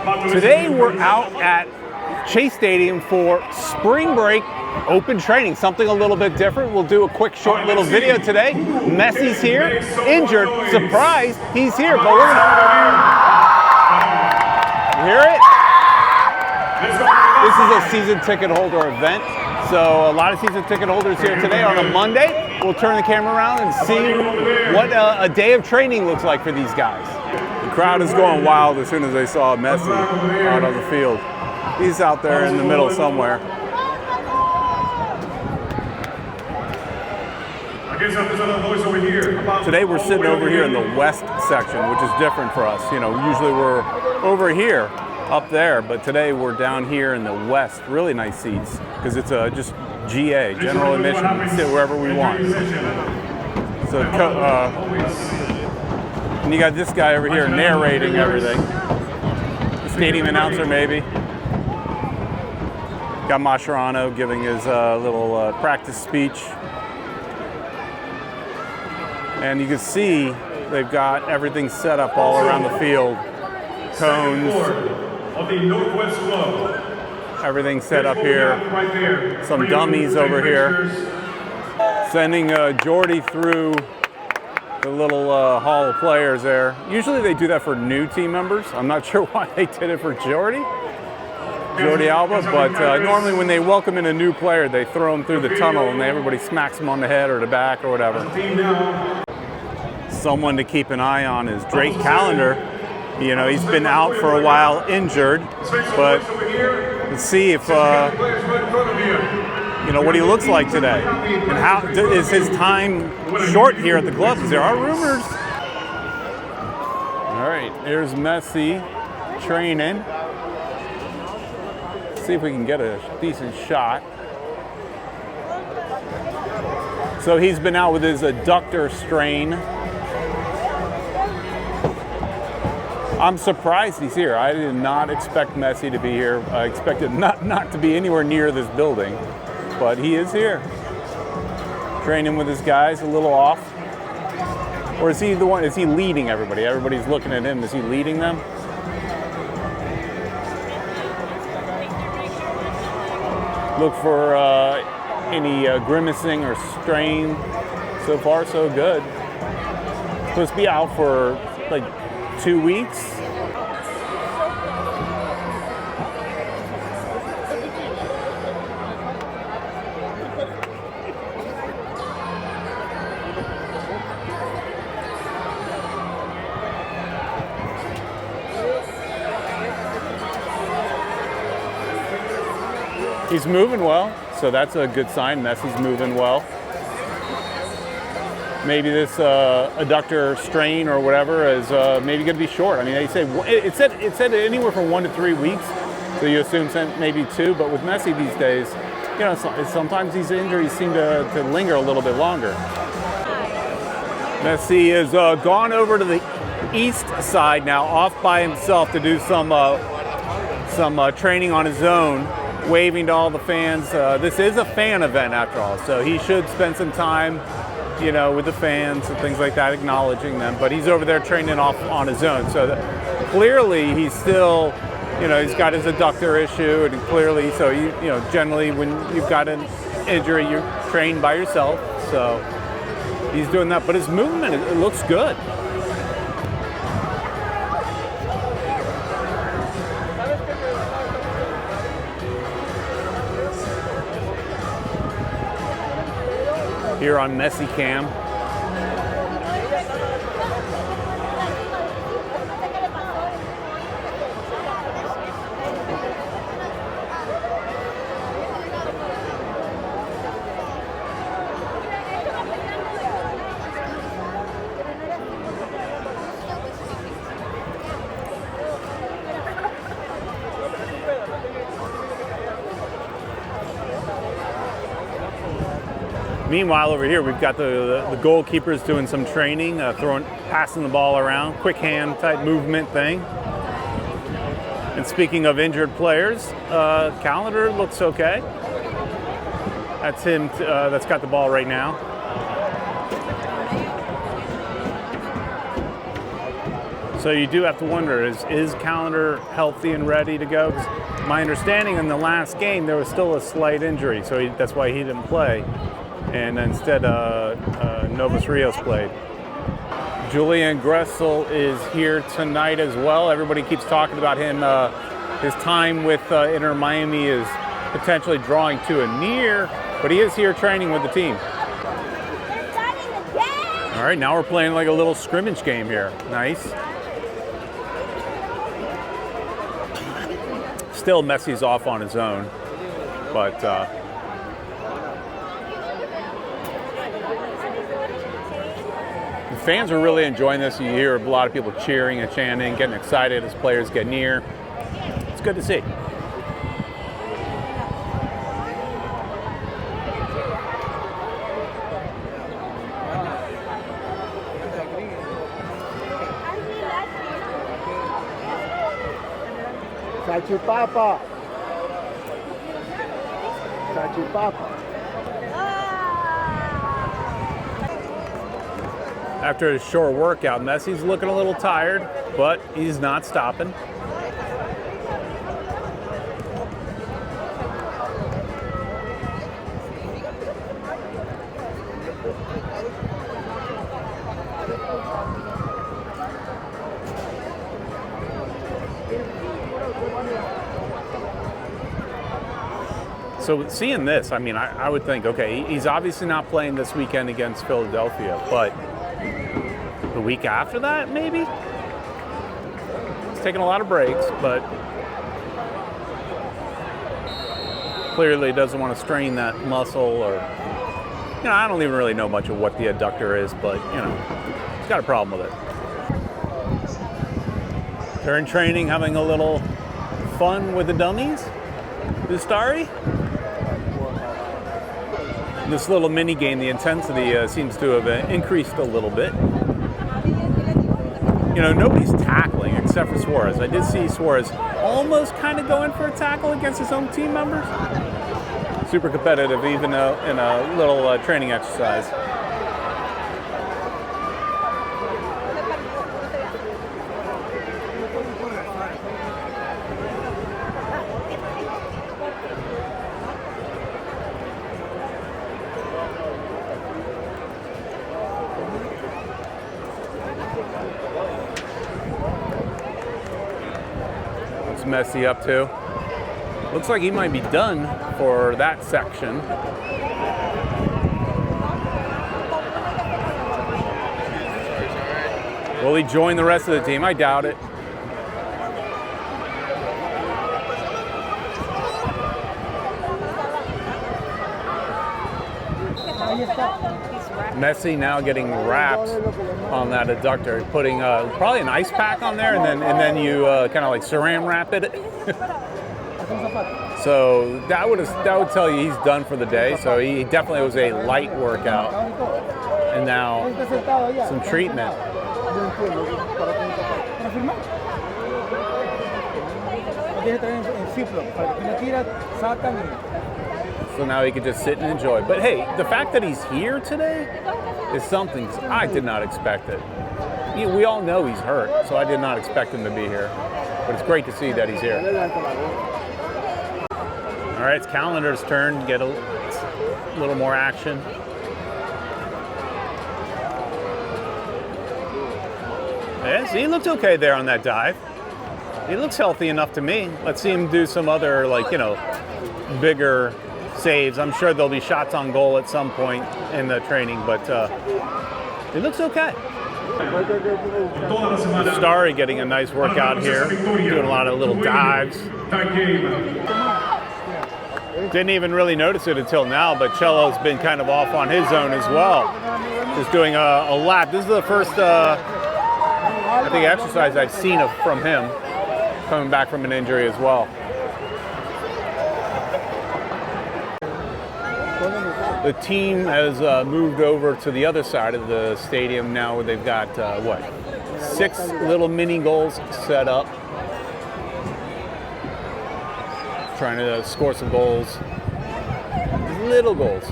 Today we're out at Chase Stadium for spring break open training, something a little bit different. We'll do a quick short little video today. Messi's here, injured, surprised he's here, but we're gonna hear it. This is a season ticket holder event, so a lot of season ticket holders here today on a Monday. We'll turn the camera around and see what a day of training looks like for these guys. The crowd is going wild as soon as they saw Messi out on the field. He's out there in the middle somewhere. Today we're sitting over here in the west section, which is different for us. You know, usually we're over here, up there, but today we're down here in the west. Really nice seats, because it's just GA, general admission. We sit wherever we want. So, and you got this guy over here narrating everything. The stadium announcer, maybe. Got Mascherano giving his little practice speech. And you can see they've got everything set up all around the field. Cones. Everything set up here. Some dummies over here. Sending Jordy through the little hall of players there. Usually they do that for new team members. I'm not sure why they did it for Jordy Alba, but normally when they welcome in a new player, they throw him through the tunnel and everybody smacks him on the head or the back or whatever. Someone to keep an eye on is Drake Callender. You know, he's been out for a while injured, but let's see if you know what he looks like today, and how is his time short here at the club? Because there are rumors. All right, here's Messi training. Let's see if we can get a decent shot. So he's been out with his adductor strain. I'm surprised he's here. I did not expect Messi to be here. I expected not to be anywhere near this building. But he is here, training with his guys, a little off. Or is he the one, is he leading everybody? Everybody's looking at him, is he leading them? Look for any grimacing or strain. So far, so good. Supposed to be out for like 2 weeks. He's moving well, so that's a good sign. Messi's moving well. Maybe this adductor strain or whatever is maybe going to be short. I mean, they say it said anywhere from 1 to 3 weeks, so you assume maybe 2. But with Messi these days, you know, sometimes these injuries seem to linger a little bit longer. Messi has gone over to the east side now, off by himself to do some training on his own, waving to all the fans. This is a fan event after all, so he should spend some time, you know, with the fans and things like that, acknowledging them. But he's over there training off on his own. So clearly he's still, you know, he's got his adductor issue, and clearly, so you know, generally when you've got an injury, you train by yourself. So he's doing that, but his movement, it looks good. Here on Messi Cam. Meanwhile, over here, we've got the goalkeepers doing some training, passing the ball around, quick hand type movement thing. And speaking of injured players, Callender looks okay. That's him, that's got the ball right now. So you do have to wonder, is Callender healthy and ready to go? 'Cause my understanding in the last game, there was still a slight injury, so that's why he didn't play. And instead, Novus Rios played. Julian Gressel is here tonight as well. Everybody keeps talking about him. His time with Inter Miami is potentially drawing to a near, but he is here training with the team. All right, now we're playing like a little scrimmage game here. Nice. Still, Messi's off on his own, but the fans are really enjoying this. You hear a lot of people cheering and chanting, getting excited as players get near. It's good to see. Salchipapa. Salchipapa. After his short workout, Messi's looking a little tired, but he's not stopping. So seeing this, I mean, I would think, okay, he's obviously not playing this weekend against Philadelphia, but the week after that, maybe? He's taking a lot of breaks, but clearly doesn't want to strain that muscle, or, you know, I don't even really know much of what the adductor is, but, you know, he's got a problem with it. They're in training, having a little fun with the dummies. Bustari? This little mini game, the intensity seems to have increased a little bit. You know, nobody's tackling except for Suarez. I did see Suarez almost kind of going for a tackle against his own team members. Super competitive, even in a little training exercise. Messi up to. Looks like he might be done for that section. Will he join the rest of the team? I doubt it. Messi now getting wrapped on that adductor, putting probably an ice pack on there, and then you kind of like saran wrap it. So that would tell you he's done for the day. So he definitely was a light workout, and now some treatment. So now he can just sit and enjoy. But hey, the fact that he's here today is something I did not expect it. We all know he's hurt, so I did not expect him to be here. But it's great to see that he's here. All right, it's Callender's turn to get a little more action. Yeah, see, he looked okay there on that dive. He looks healthy enough to me. Let's see him do some other, like, you know, bigger saves. I'm sure there'll be shots on goal at some point in the training, but it looks okay. Starry getting a nice workout here, doing a lot of little dives. Didn't even really notice it until now, but Cello's been kind of off on his own as well. Just doing a lap. This is the first, I think, exercise I've seen from him, coming back from an injury as well. The team has moved over to the other side of the stadium now. They've got, 6 little mini goals set up. Trying to score some goals. Little goals.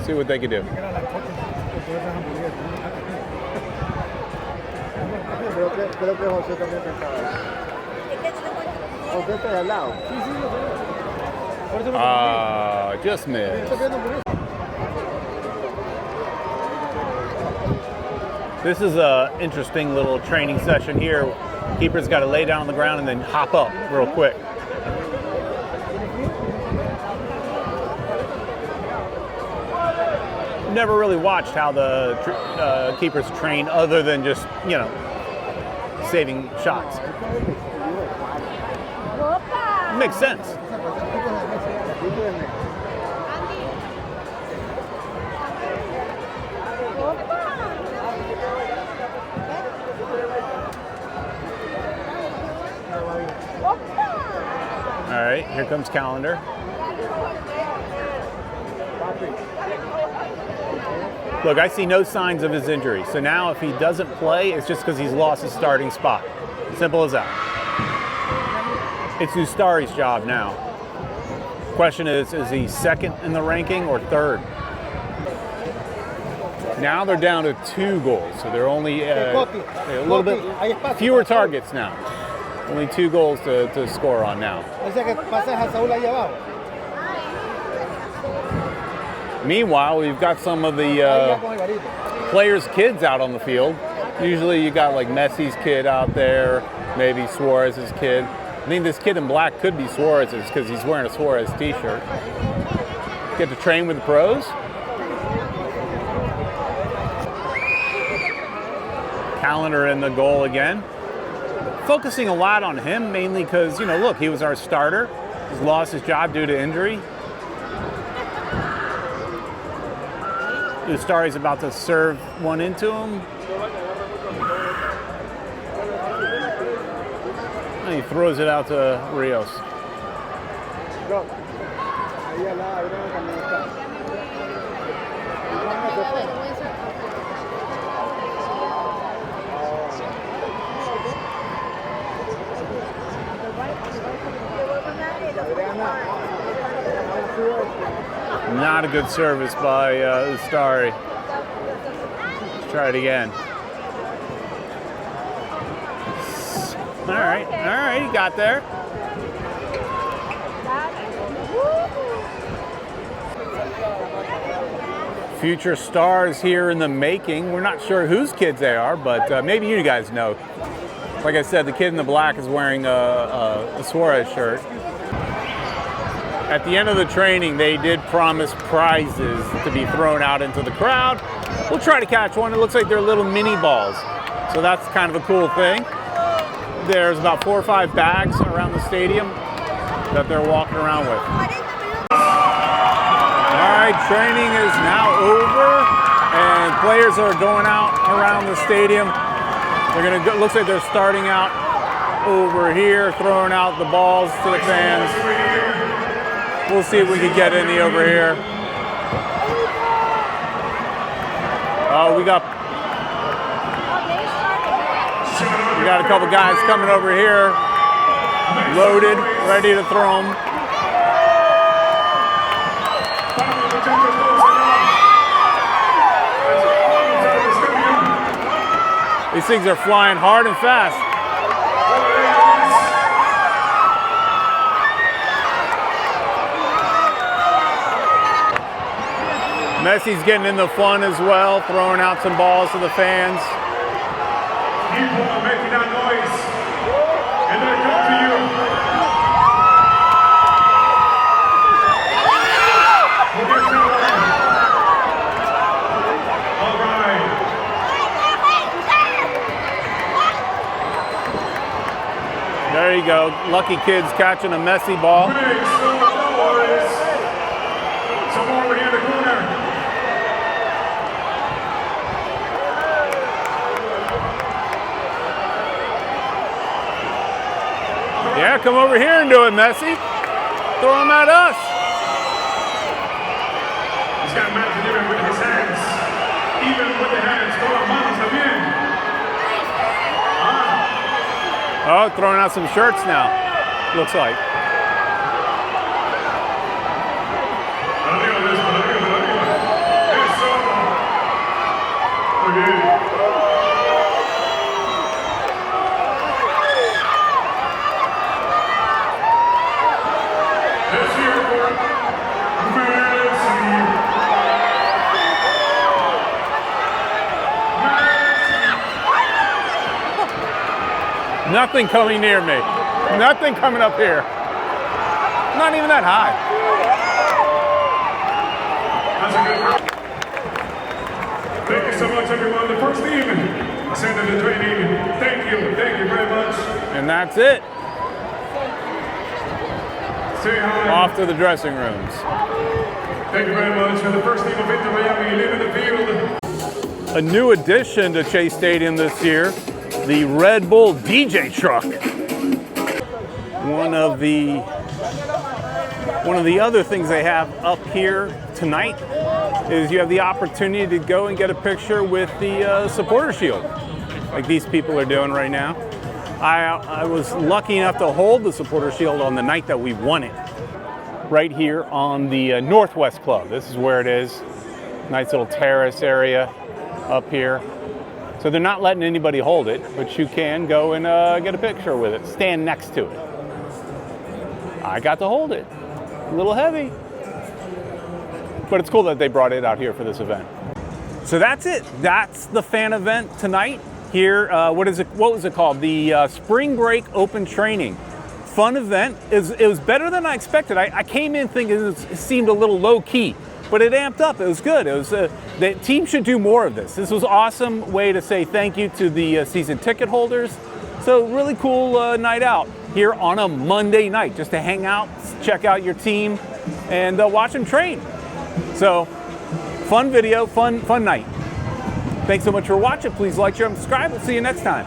See what they can do. Creo que José también pensaba eso. José está al lado. Just missed. This is a interesting little training session here. Keeper's got to lay down on the ground and then hop up real quick. Never really watched how the keepers train other than just, you know, saving shots. Makes sense. All right, here comes Calendar. Look, I see no signs of his injury. So now if he doesn't play, it's just because he's lost his starting spot. Simple as that. It's Ustari's job now. Question is he second in the ranking or third? Now they're down to 2 goals. So they're only a little bit fewer targets now. Only 2 goals to score on now. Meanwhile, we've got some of the players' kids out on the field. Usually you got like Messi's kid out there, maybe Suarez's kid. I think this kid in black could be Suarez's because he's wearing a Suarez t-shirt. Get to train with the pros. Calendar in the goal again. Focusing a lot on him, mainly because, you know, look, he was our starter. He's lost his job due to injury. Ustari's about to serve one into him. And he throws it out to Rios. Not a good service by Ustari. Let's try it again. All right, he got there. Future stars here in the making. We're not sure whose kids they are, but maybe you guys know. Like I said, the kid in the black is wearing a Suarez shirt. At the end of the training, they did promise prizes to be thrown out into the crowd. We'll try to catch one. It looks like they're little mini balls. So that's kind of a cool thing. There's about 4 or 5 bags around the stadium that they're walking around with. All right, training is now over, and players are going out around the stadium. They're gonna go, looks like they're starting out over here, throwing out the balls to the fans. We'll see if we can get any over here. We got a couple guys coming over here, loaded, ready to throw them. These things are flying hard and fast. Messi's getting in the fun as well, throwing out some balls to the fans. People are making that noise, and they come to you. All right. There you go. Lucky kids catching a Messi ball. Some more over here in the corner. Yeah, come over here and do it, Messi. Throw them at us. He's got magic even with his hands. Even with the hands. Con las manos también. Oh, throwing out some shirts now, looks like. Arriba. Eso. Muy bien. Nothing coming near me. Nothing coming up here. Not even that high. Thank you so much, everyone. The first team sent in the training. Thank you very much. And that's it. Say hi. Off to the dressing rooms. Thank you very much. And the first team of Inter Miami leaving the field. A new addition to Chase Stadium this year, the Red Bull DJ truck. One of the other things they have up here tonight is you have the opportunity to go and get a picture with the supporter shield, like these people are doing right now. I was lucky enough to hold the supporter shield on the night that we won it, right here on the Northwest Club. This is where it is. Nice little terrace area up here. So they're not letting anybody hold it, but you can go and get a picture with it, stand next to it. I got to hold it. A little heavy, but it's cool that they brought it out here for this event. So that's it. That's the fan event tonight here. What was it called? The Spring Break Open Training. Fun event. It was better than I expected. I came in thinking it seemed a little low key, but it amped up. It was good. It was the team should do more of this. This was an awesome way to say thank you to the season ticket holders. So really cool night out here on a Monday night, just to hang out, check out your team, and watch them train. So fun video, fun night. Thanks so much for watching. Please like, share, and subscribe. We'll see you next time.